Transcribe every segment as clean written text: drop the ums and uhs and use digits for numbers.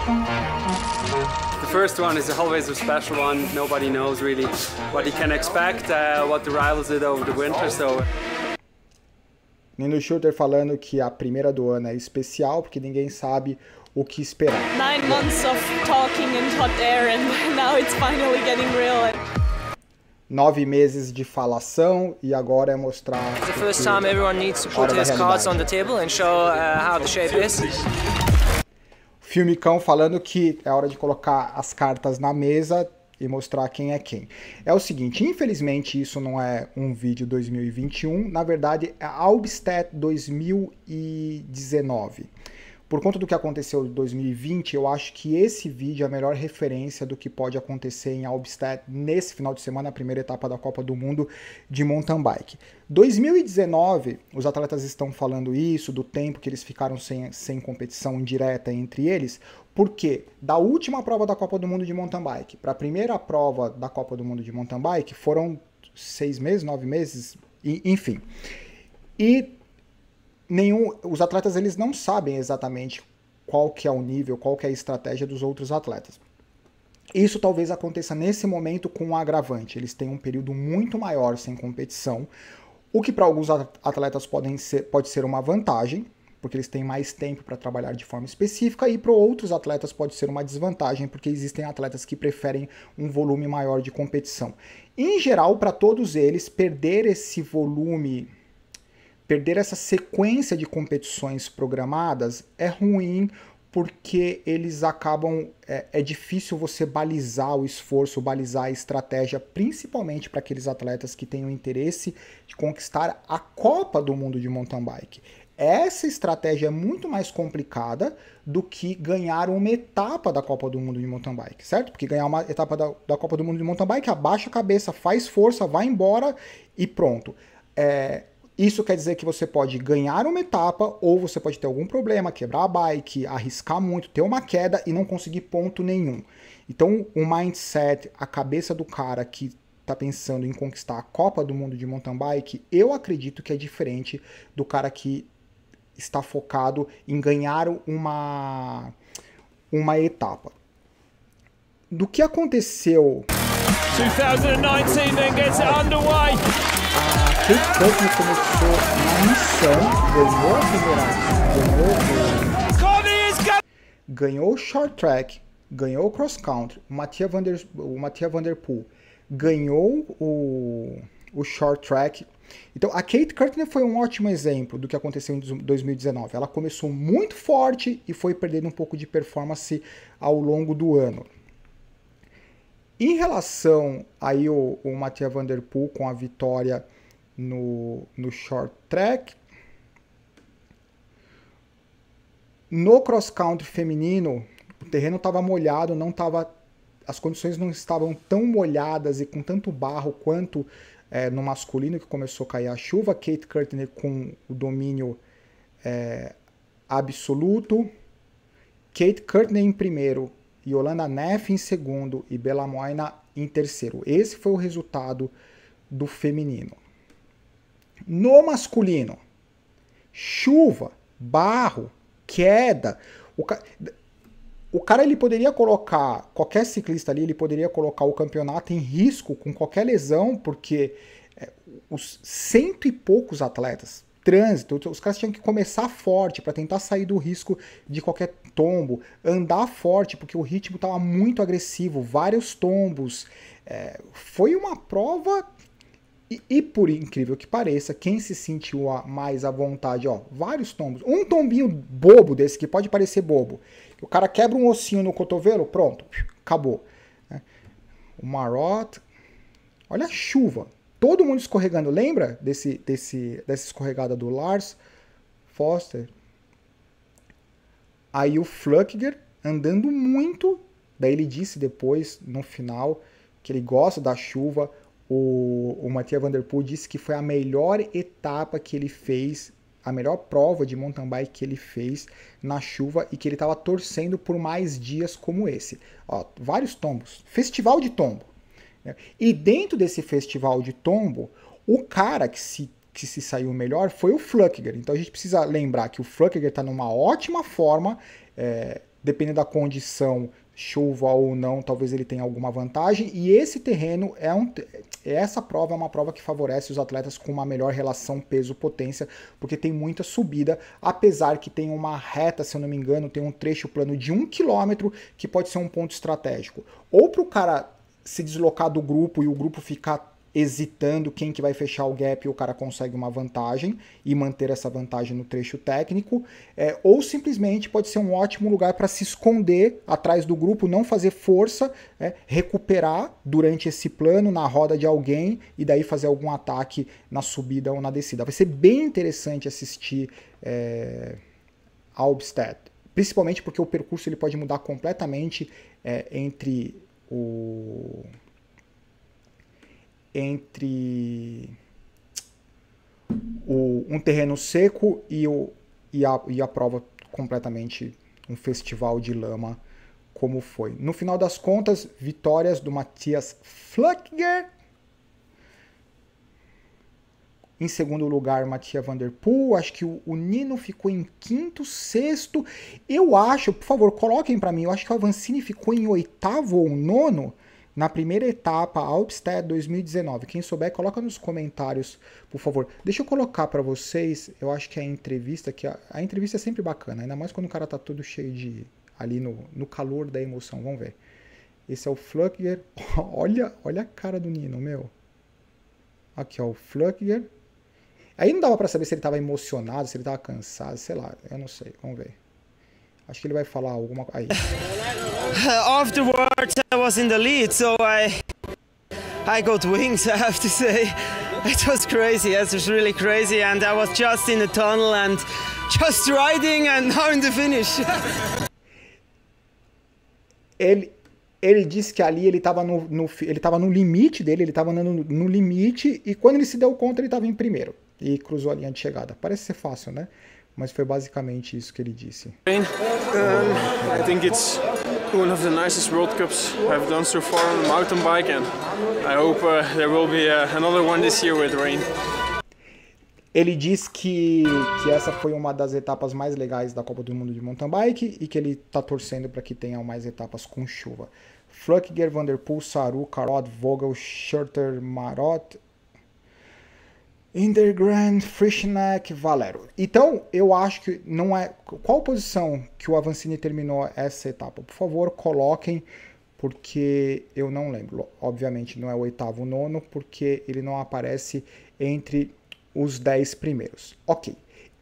The first one is always a special one. Nobody knows really what you can expect, what the rivals did over the winter, so... Nino Schurter falando que a primeira do ano é especial porque ninguém sabe o que esperar. 9 months of talking in hot air and now it's finally getting real. 9 meses de falação e agora é mostrar. The first time everyone needs to put his cards on the table and show how the shape is. Filmicão falando que é hora de colocar as cartas na mesa e mostrar quem é quem. É o seguinte, infelizmente isso não é um vídeo 2021, na verdade é Albstadt 2019. Por conta do que aconteceu em 2020, eu acho que esse vídeo é a melhor referência do que pode acontecer em Albstadt nesse final de semana, a primeira etapa da Copa do Mundo de mountain bike. 2019, os atletas estão falando isso, do tempo que eles ficaram sem competição indireta entre eles, porque da última prova da Copa do Mundo de mountain bike para a primeira prova da Copa do Mundo de mountain bike foram 6 meses, 9 meses, enfim. E os atletas eles não sabem exatamente qual que é o nível, qual que é a estratégia dos outros atletas. Isso talvez aconteça nesse momento com um agravante. Eles têm um período muito maior sem competição, o que para alguns atletas pode ser uma vantagem, porque eles têm mais tempo para trabalhar de forma específica, e para outros atletas pode ser uma desvantagem, porque existem atletas que preferem um volume maior de competição. Em geral, para todos eles, perder esse volume, perder essa sequência de competições programadas é ruim, porque eles acabam... É difícil você balizar o esforço, balizar a estratégia, principalmente para aqueles atletas que têm o interesse de conquistar a Copa do Mundo de mountain bike. Essa estratégia é muito mais complicada do que ganhar uma etapa da Copa do Mundo de mountain bike, certo? Porque ganhar uma etapa da Copa do Mundo de mountain bike, abaixa a cabeça, faz força, vai embora e pronto. Isso quer dizer que você pode ganhar uma etapa ou você pode ter algum problema, quebrar a bike, arriscar muito, ter uma queda e não conseguir ponto nenhum. Então, o mindset, a cabeça do cara que está pensando em conquistar a Copa do Mundo de mountain bike, eu acredito que é diferente do cara que está focado em ganhar uma etapa. Do que aconteceu... 2019 then gets it underway. A Kate Courtney começou na missão, ganhou o short track, ganhou o cross country, o Mathieu van der Poel ganhou o short track. Então a Kate Courtney foi um ótimo exemplo do que aconteceu em 2019. Ela começou muito forte e foi perdendo um pouco de performance ao longo do ano. Em relação aí o Mathieu van der Poel com a vitória no short track, no cross country feminino, o terreno estava molhado, as condições não estavam tão molhadas e com tanto barro quanto no masculino, que começou a cair a chuva. Kate Courtney com o domínio absoluto, Kate Courtney em primeiro, Yolanda Neff em segundo e Bella Moina em terceiro. Esse foi o resultado do feminino. No masculino, chuva, barro, queda. O cara ele poderia colocar, qualquer ciclista ali, ele poderia colocar o campeonato em risco com qualquer lesão, porque os 100 e poucos atletas, trânsito, os caras tinham que começar forte para tentar sair do risco de qualquer tombo, andar forte, porque o ritmo estava muito agressivo, vários tombos. Foi uma prova, e por incrível que pareça, quem se sentiu mais à vontade, vários tombos. Um tombinho bobo desse, que pode parecer bobo, o cara quebra um ossinho no cotovelo, pronto, acabou. O Marot, olha a chuva. Todo mundo escorregando. Lembra dessa escorregada do Lars Foster? Aí o Flückiger andando muito. Daí ele disse depois, no final, que ele gosta da chuva. O Mathieu van der Poel disse que foi a melhor etapa que ele fez, a melhor prova de mountain bike que ele fez na chuva, e que ele estava torcendo por mais dias como esse. Vários tombos. Festival de tombo. E dentro desse festival de tombo, o cara que se saiu melhor foi o Flückiger. Então a gente precisa lembrar que o Flückiger está numa ótima forma, dependendo da condição, chuva ou não, talvez ele tenha alguma vantagem. E esse terreno essa prova é uma prova que favorece os atletas com uma melhor relação peso-potência, porque tem muita subida, apesar que tem uma reta, se eu não me engano, tem um trecho plano de 1 km que pode ser um ponto estratégico. Ou para o cara se deslocar do grupo e o grupo ficar hesitando quem que vai fechar o gap e o cara consegue uma vantagem e manter essa vantagem no trecho técnico, ou simplesmente pode ser um ótimo lugar para se esconder atrás do grupo, não fazer força, recuperar durante esse plano na roda de alguém e daí fazer algum ataque na subida ou na descida. Vai ser bem interessante assistir Albstadt, principalmente porque o percurso ele pode mudar completamente entre um terreno seco e a prova completamente um festival de lama como foi. No final das contas, vitórias do Matthias Flückiger. Em segundo lugar, Mattia van der Poel. Acho que o Nino ficou em quinto, sexto. Eu acho, por favor, coloquem para mim, eu acho que o Avancini ficou em oitavo ou nono na primeira etapa, Albstadt 2019. Quem souber, coloca nos comentários, por favor. Deixa eu colocar para vocês, eu acho que a entrevista, que a entrevista é sempre bacana, ainda mais quando o cara tá todo cheio de... ali no calor da emoção, vamos ver. Esse é o Flückiger. olha a cara do Nino, meu. Aqui, ó, o Flückiger. Aí não dava para saber se ele tava emocionado, se ele tava cansado, sei lá, eu não sei, vamos ver. Acho que ele vai falar alguma coisa. Afterwards, I was in the lead, so I got wings, I have to say. It was crazy, it was really crazy, and I was just in the tunnel and just riding and now in the finish. Ele disse que ali ele estava no limite dele, ele estava andando no limite, e quando ele se deu conta, ele estava em primeiro e cruzou a linha de chegada. Parece ser fácil, né? Mas foi basicamente isso que ele disse. I think it's one of the nicest World Cups I've done so far on the mountain bike, and I hope there will be another one this year with rain. Ele diz que essa foi uma das etapas mais legais da Copa do Mundo de mountain bike e que ele está torcendo para que tenham mais etapas com chuva. Flückiger, Van der Poel, Saru, Karot, Vogel, Schurter, Marot, Indergrand, Frischneck, Valero. Então, eu acho que não é... Qual posição que o Avancini terminou essa etapa? Por favor, coloquem, porque eu não lembro. Obviamente não é o oitavo, nono, porque ele não aparece entre os 10 primeiros. Ok.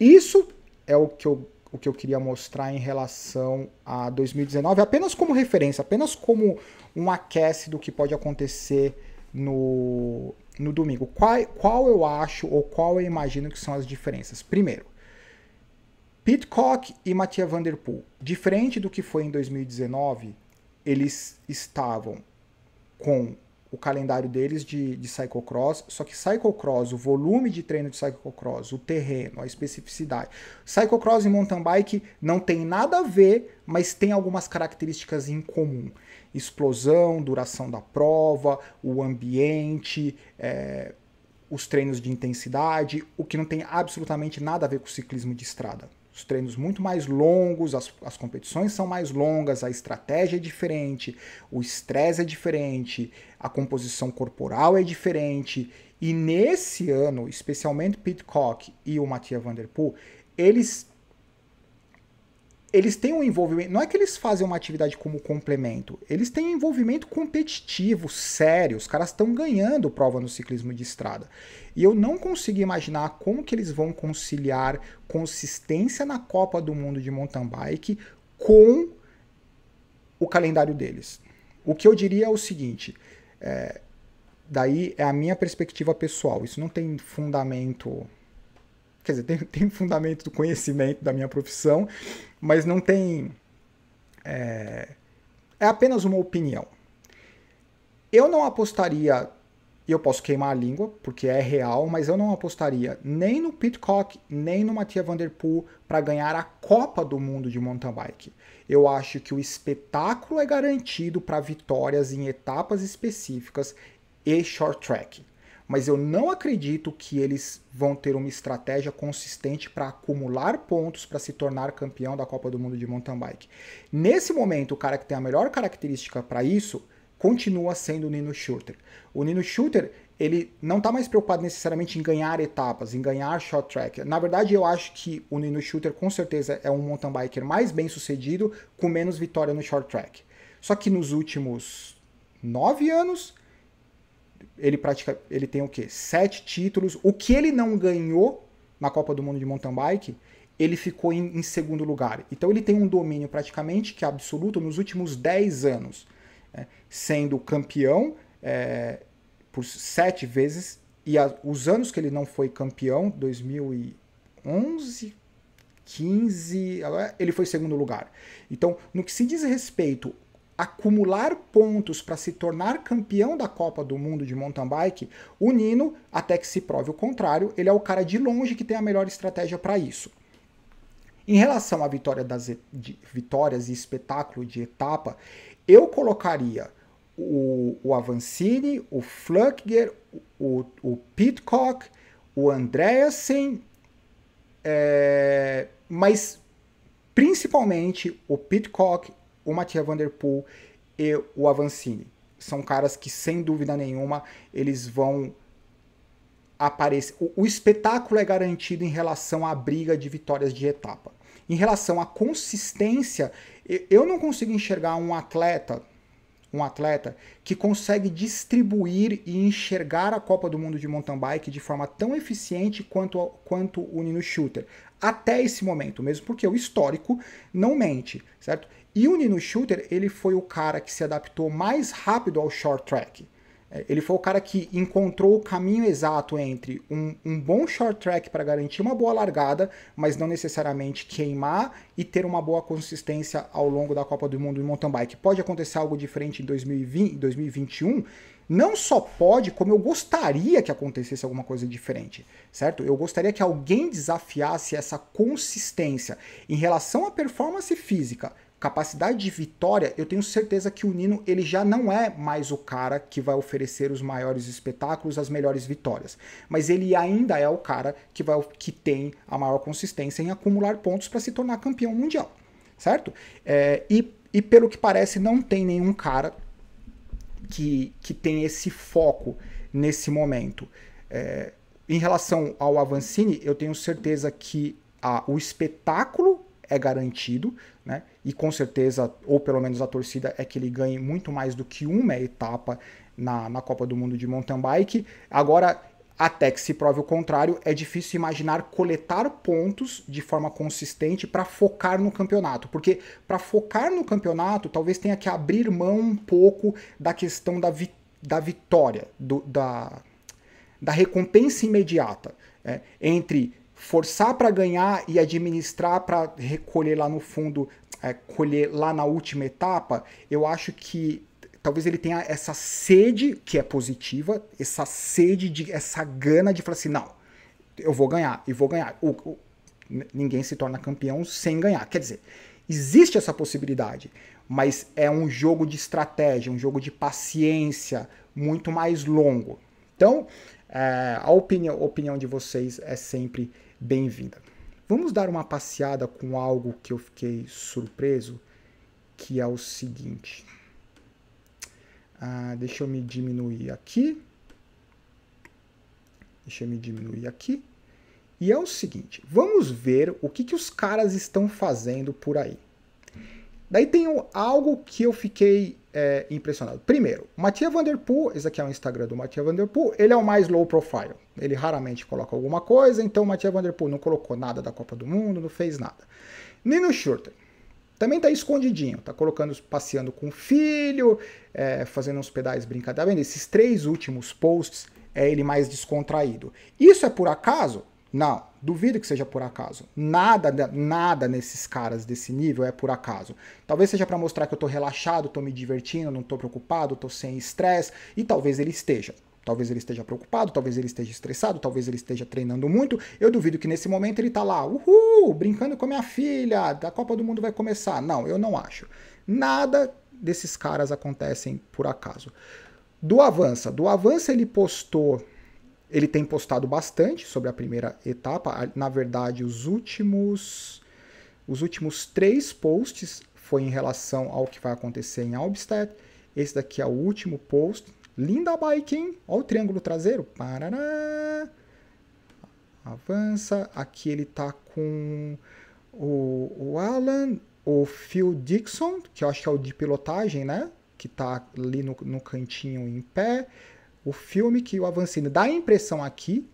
Isso é o que eu queria mostrar em relação a 2019, apenas como referência, apenas como um aquece do que pode acontecer no domingo. Qual eu acho, ou qual eu imagino que são as diferenças? Primeiro, Pidcock e Mattia van der Poel. Diferente do que foi em 2019, eles estavam com o calendário deles de cyclocross, só que cyclocross, o volume de treino de cyclocross, o terreno, a especificidade. Cyclocross e mountain bike não tem nada a ver, mas tem algumas características em comum. Explosão, duração da prova, o ambiente, os treinos de intensidade, o que não tem absolutamente nada a ver com o ciclismo de estrada. Os treinos muito mais longos, as competições são mais longas, a estratégia é diferente, o estresse é diferente, a composição corporal é diferente. E nesse ano, especialmente Pidcock e o Mattia van der Poel, eles têm um envolvimento, não é que eles fazem uma atividade como complemento, eles têm um envolvimento competitivo, sério, os caras estão ganhando prova no ciclismo de estrada. E eu não consigo imaginar como que eles vão conciliar consistência na Copa do Mundo de mountain bike com o calendário deles. O que eu diria é o seguinte, daí é a minha perspectiva pessoal, isso não tem fundamento... Quer dizer, tem fundamento do conhecimento da minha profissão, mas não tem... É apenas uma opinião. Eu não apostaria, e eu posso queimar a língua, porque é real, mas eu não apostaria nem no Pidcock, nem no Mattia van der Poel para ganhar a Copa do Mundo de mountain bike. Eu acho que o espetáculo é garantido para vitórias em etapas específicas e short track. mas eu não acredito que eles vão ter uma estratégia consistente para acumular pontos para se tornar campeão da Copa do Mundo de Mountain Bike. Nesse momento, o cara que tem a melhor característica para isso continua sendo o Nino Schurter. O Nino Schurter, ele não está mais preocupado necessariamente em ganhar etapas, em ganhar short track. Na verdade, eu acho que o Nino Schurter com certeza é um mountain biker mais bem sucedido, com menos vitória no short track. Só que nos últimos 9 anos, ele tem o quê? 7 títulos. O que ele não ganhou na Copa do Mundo de Mountain Bike, ele ficou em segundo lugar. Então ele tem um domínio praticamente que é absoluto nos últimos 10 anos. Sendo campeão por 7 vezes, e os anos que ele não foi campeão, 2011, 15, ele foi segundo lugar. Então, no que se diz respeito a acumular pontos para se tornar campeão da Copa do Mundo de Mountain Bike, o Nino, até que se prove o contrário, ele é o cara de longe que tem a melhor estratégia para isso. Em relação à vitórias e espetáculo de etapa, eu colocaria o Avancini, o Flückiger, o Pidcock, o Andreasen, mas principalmente o Pidcock, o Mathieu Van Der Poel e o Avancini. São caras que, sem dúvida nenhuma, eles vão aparecer. O espetáculo é garantido em relação à briga de vitórias de etapa. Em relação à consistência, eu não consigo enxergar um atleta que consegue distribuir e enxergar a Copa do Mundo de Mountain Bike de forma tão eficiente quanto o Nino Schurter. Até esse momento, mesmo porque o histórico não mente, certo? E o Nino Schurter, ele foi o cara que se adaptou mais rápido ao short track. Ele foi o cara que encontrou o caminho exato entre um bom short track para garantir uma boa largada, mas não necessariamente queimar e ter uma boa consistência ao longo da Copa do Mundo em mountain bike. Pode acontecer algo diferente em 2020, 2021? Não só pode, como eu gostaria que acontecesse alguma coisa diferente, certo? Eu gostaria que alguém desafiasse essa consistência. Em relação à performance física, capacidade de vitória, eu tenho certeza que o Nino ele já não é mais o cara que vai oferecer os maiores espetáculos, as melhores vitórias. Mas ele ainda é o cara que tem a maior consistência em acumular pontos para se tornar campeão mundial, certo? E pelo que parece, não tem nenhum cara que tem esse foco nesse momento. Em relação ao Avancini, eu tenho certeza que o espetáculo é garantido, né? E com certeza, ou pelo menos a torcida, é que ele ganhe muito mais do que uma etapa na Copa do Mundo de Mountain Bike. Agora, até que se prove o contrário, é difícil imaginar coletar pontos de forma consistente para focar no campeonato. Porque para focar no campeonato, talvez tenha que abrir mão um pouco da questão da vitória, da recompensa imediata. Entre forçar para ganhar e administrar para recolher lá no fundo, colher lá na última etapa, eu acho que talvez ele tenha essa sede, que é positiva, essa sede, essa gana de falar assim, não, eu vou ganhar, e vou ganhar. Ninguém se torna campeão sem ganhar. Quer dizer, existe essa possibilidade, mas é um jogo de estratégia, um jogo de paciência muito mais longo. Então, a opinião de vocês é sempre bem-vinda. Vamos dar uma passeada com algo que eu fiquei surpreso, que é o seguinte. Deixa eu me diminuir aqui. E é o seguinte, vamos ver o que os caras estão fazendo por aí. Daí tem algo que eu fiquei impressionado. Primeiro, Mathieu Van Der Poel, esse aqui é o Instagram do Mathieu Van Der Poel, ele é o mais low profile. Ele raramente coloca alguma coisa, então o Mathieu Van Der Poel não colocou nada da Copa do Mundo, não fez nada. Nino Schurter também tá escondidinho, tá passeando com o filho, fazendo uns pedais brincadeira. Tá vendo? Esses 3 últimos posts é ele mais descontraído. Isso é por acaso? Não, duvido que seja por acaso. Nada nesses caras desse nível é por acaso. Talvez seja para mostrar que eu tô relaxado, tô me divertindo, não tô preocupado, tô sem estresse, e talvez ele esteja. Talvez ele esteja preocupado, talvez ele esteja estressado, talvez ele esteja treinando muito. Eu duvido que nesse momento ele tá lá, brincando com a minha filha, a Copa do Mundo vai começar. Não, eu não acho. Nada desses caras acontecem por acaso. Do Avança ele postou Ele tem postado bastante sobre a primeira etapa. Na verdade, os últimos 3 posts foi em relação ao que vai acontecer em Albstadt. Esse daqui é o último post. Linda bike, hein? Olha o triângulo traseiro. Parará. Avança. Aqui ele tá com o Alan, o Phil Dixon, que eu acho que é o de pilotagem, né? Que tá ali no cantinho em pé. O filme que o Avancini dá a impressão aqui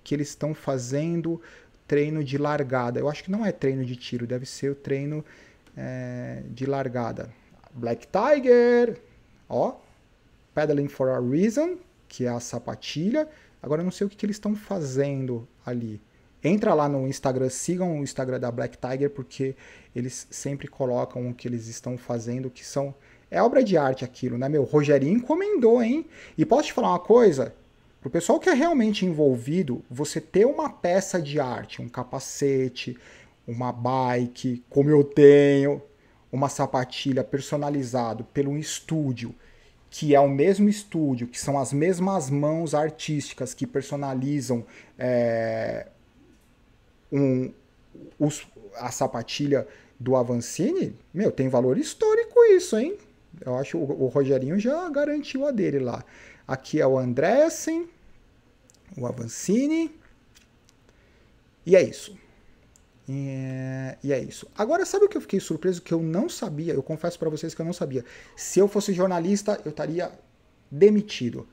que eles estão fazendo treino de largada. Eu acho que não é treino de tiro, deve ser o treino de largada. Black Tiger, ó, Pedaling for a Reason, que é a sapatilha. Agora eu não sei o que eles estão fazendo ali. Entra lá no Instagram, sigam o Instagram da Black Tiger, porque eles sempre colocam o que eles estão fazendo, que são... É obra de arte aquilo, né, meu? Rogerinho encomendou, hein? E posso te falar uma coisa? Pro pessoal que é realmente envolvido, você ter uma peça de arte, um capacete, uma bike, como eu tenho, uma sapatilha personalizado pelo estúdio, que é o mesmo estúdio, que são as mesmas mãos artísticas que personalizam a sapatilha do Avancini, meu, tem valor histórico isso, hein? Eu acho que o Rogerinho já garantiu a dele lá. Aqui é o Andressen, o Avancini. E é isso. E é isso. Agora, sabe o que eu fiquei surpreso? Que eu não sabia, eu confesso para vocês que eu não sabia. Se eu fosse jornalista, eu estaria demitido.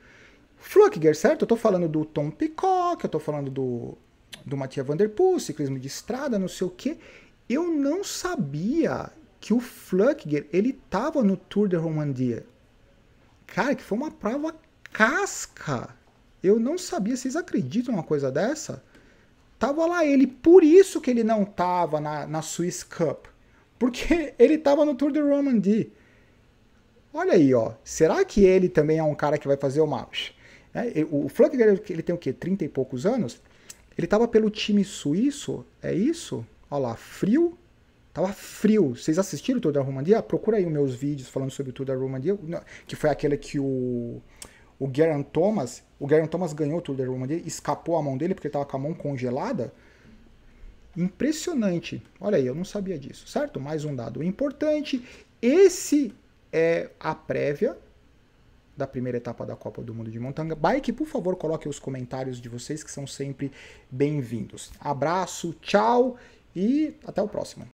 Flückiger, certo? Eu tô falando do Tom Peacock, eu tô falando do Mathieu Van Der Poel, ciclismo de estrada, não sei o quê. Eu não sabia que o Flückiger, ele tava no Tour de Romandie. Cara, que foi uma prova casca. Eu não sabia. Vocês acreditam numa coisa dessa? Tava lá ele. Por isso que ele não tava na Swiss Cup. Porque ele tava no Tour de Romandie. Olha aí, ó. Será que ele também é um cara que vai fazer uma... O Flückiger, ele tem o quê? 30 e poucos anos? Ele tava pelo time suíço, é isso? Olha lá, frio. Tava frio. Vocês assistiram o Tour da Romandie? Procura aí os meus vídeos falando sobre o Tour da Romandie, que foi aquele que o Geraint Thomas ganhou o Tour da Romandie, escapou a mão dele porque ele tava com a mão congelada. Impressionante. Olha aí, eu não sabia disso, certo? Mais um dado importante. Esse é a prévia da primeira etapa da Copa do Mundo de Mountain Bike. Por favor, coloquem os comentários de vocês, que são sempre bem-vindos. Abraço, tchau e até o próximo.